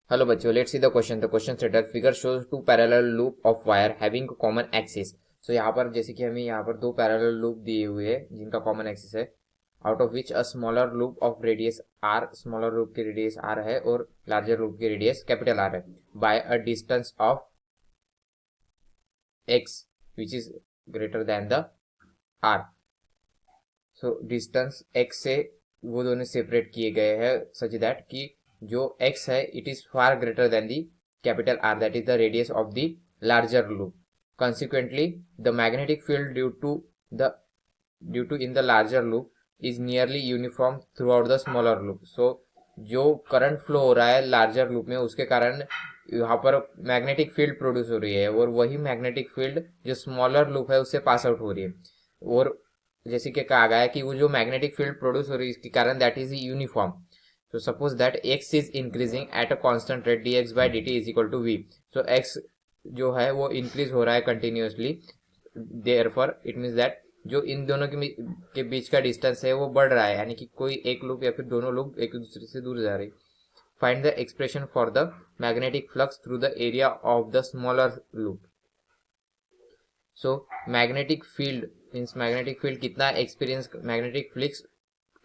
Hello बच्चों, let's see the question. The question states figure shows two parallel loop of wire having common axis. So यहाँ पर जैसे कि हमें यहाँ पर दो पैरेलल लूप दिए हुए हैं जिनका कॉमन एक्सिस है, out of which a smaller loop of radius r, smaller loop की रेडियस आर है और लार्जर लूप की रेडियस कैपिटल आर है, by a distance of x which is greater than the r. So distance x से वो दोनों separate किए गए हैं सच दैट कि जो x है it is far greater than the capital R, that is the radius of the larger loop. Consequently, the magnetic field due to in the larger loop is nearly uniform throughout the smaller loop. So जो current flow हो रहा है larger loop में उसके कारण यहाँ पर magnetic field produce हो रही है और वही मैग्नेटिक फील्ड जो स्मॉलर लूप है उससे पास आउट हो रही है. और जैसे कि कहा गया है कि वो जो मैग्नेटिक फील्ड प्रोड्यूस हो रही है इसके कारण that is uniform. So suppose that x is increasing at a constant rate dx by dt is equal to v. So x जो है वो इंक्रीज हो रहा है continuously, therefore it means that जो इन दोनों के बीच का डिस्टेंस है वो बढ़ रहा है, यानी कि कोई एक लूप या फिर दोनों लूप एक दूसरे से दूर जा रही. Find the expression for the magnetic flux through the area of the smaller loop. So magnetic field means magnetic field कितना एक्सपीरियंस, मैग्नेटिक फ्लक्स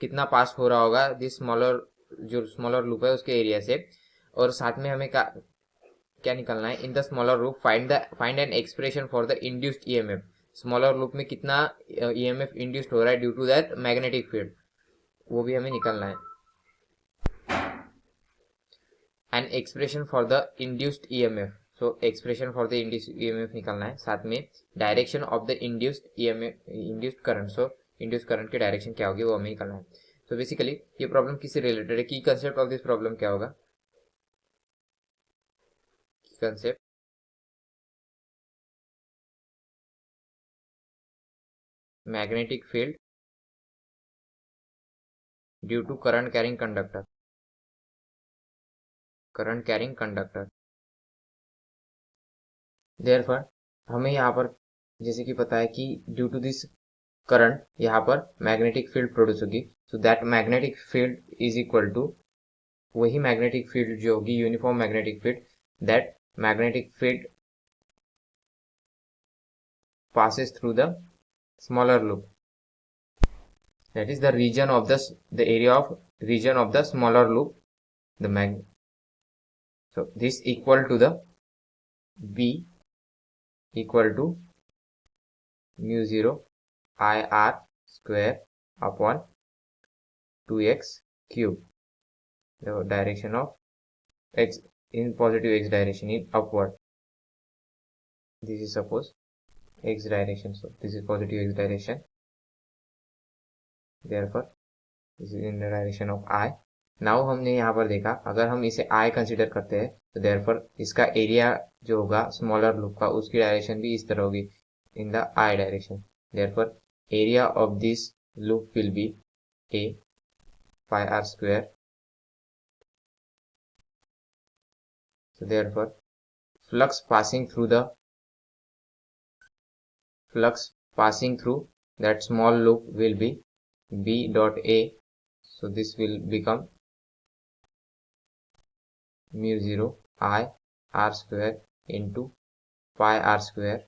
कितना पास हो रहा होगा दिस स्मॉलर, जो स्मॉलर लूप है उसके एरिया से. और साथ में हमें क्या निकलना है, in the smaller loop find an expression for the induced EMF. Smaller loop में कितना ईएमएफ इंड्यूस्ड हो रहा है due to that magnetic field, वो भी हमें निकलना है. An expression for the induced EMF, so expression for the induced EMF निकलना है. साथ में direction of the induced EMF, induced current, so induced current की डायरेक्शन क्या होगी वो हमें निकलना है. तो बेसिकली ये प्रॉब्लम किससे रिलेटेड है, की कंसेप्ट ऑफ दिस प्रॉब्लम क्या होगा. Concept magnetic field due to current carrying conductor, current carrying conductor. Therefore हमें यहाँ पर जैसे कि पता है कि ड्यू टू दिस करंट यहाँ पर मैग्नेटिक फील्ड प्रोड्यूस होगी. So that magnetic field is equal to वही मैग्नेटिक फील्ड जो होगी uniform magnetic field, that magnetic field passes through the smaller loop, that is the region of the area of region of the smaller loop, the mag. So this equal to the B equal to mu 0 I r square upon 2x cube, the direction of x in positive x direction in upward. This is suppose x direction, so this is positive x direction, therefore this is in the direction of I. Now हमने यहाँ पर देखा अगर हम इसे I consider करते हैं तो देयरफॉर इसका एरिया जो होगा स्मॉलर लूप का उसकी डायरेक्शन भी इस तरह होगी in the I direction. Therefore area of this loop will be a pi r square. So therefore flux passing through that small loop will be b dot a. So this will become mu 0 I r square into pi r square,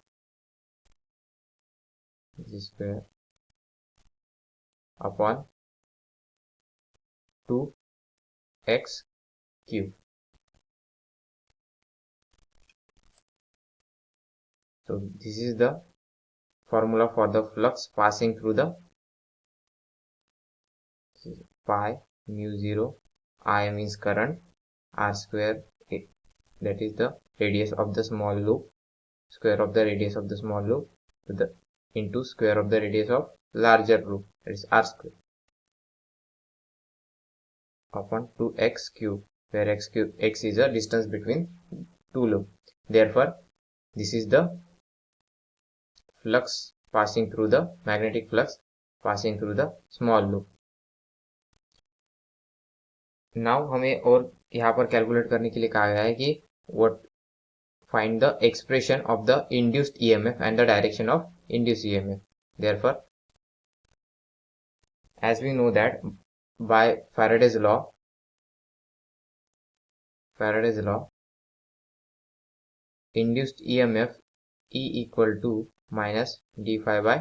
this square upon 2x cube. So this is the formula for the flux passing through the pi mu 0 I means current, r square, that is the radius of the small loop, square of the radius of the small loop to the into square of the radius of larger loop, that is r square, upon 2x cube, where x is a distance between two loops. Therefore this is the flux passing through the magnetic flux passing through the small loop. Now हमें और यहाँ पर calculate करने के लिए कहा गया है कि what find the expression of the induced EMF and the direction of induced EMF. Therefore as we know that by Faraday's law Faraday's law, induced EMF E equal to minus d phi by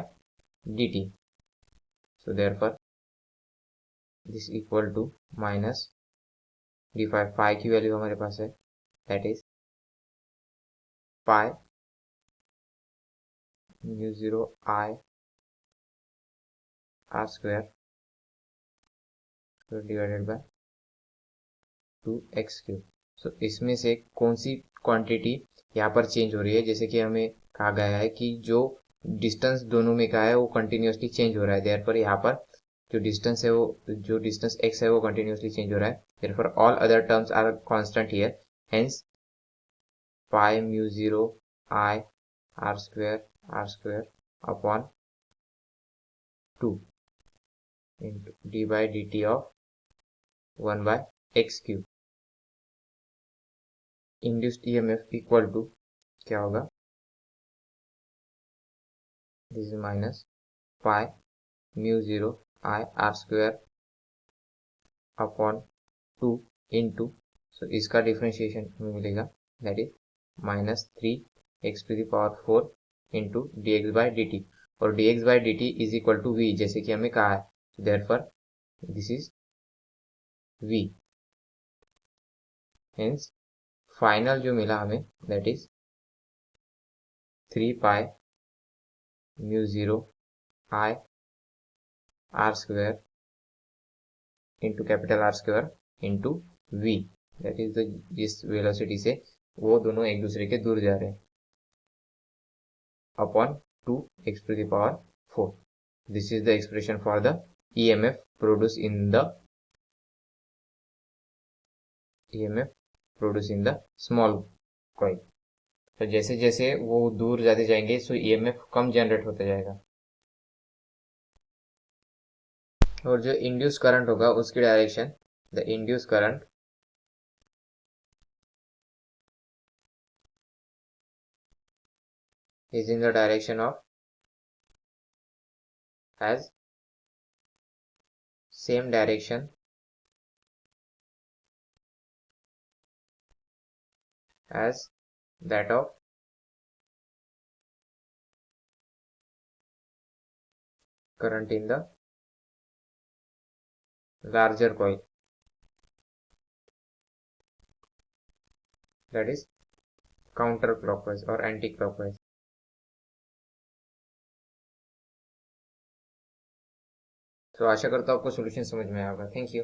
dt. So therefore this equal to minus d phi की value हमारे पास है, that is pi mu 0 I r square divided by 2x cube. So इसमें से कौन सी quantity यहाँ पर change हो रही है, जैसे कि हमें कहा गया है कि जो डिस्टेंस दोनों में का है वो कंटिन्यूसली चेंज हो रहा है, देयरफॉर यहाँ पर जो डिस्टेंस है वो जो डिस्टेंस x है वो कंटिन्यूसली चेंज हो रहा है, therefore all other terms are constant here, hence pi mu 0 I r square upon 2 into d by dt of 1 by x cube. Induced EMF equal to क्या होगा, this is minus pi mu 0 I r square upon 2 into, so इसका differentiation हमें मिलेगा, that is minus 3x to the power 4 into D X by D T, और D X by D t is equal to v, जैसे कि हमें कहा है, therefore this is v. Hence final जो मिला हमें that is 3 pi mu 0 I r square into capital R square into v, that is the जिस velocity से वो दोनों एक दूसरे के दूर जा रहे हैं, upon 2x to the power 4. This is the expression for the EMF produce in the small coil. तो जैसे जैसे वो दूर जाते जाएंगे सो EMF कम जनरेट होता जाएगा, और जो इंड्यूस करंट होगा उसकी direction, the induce current is in the direction of as same direction as that of current in the larger coil, that is counterclockwise or anti-clockwise. तो आशा करता हूँ आपको सॉल्यूशन समझ में आएगा. Thank you.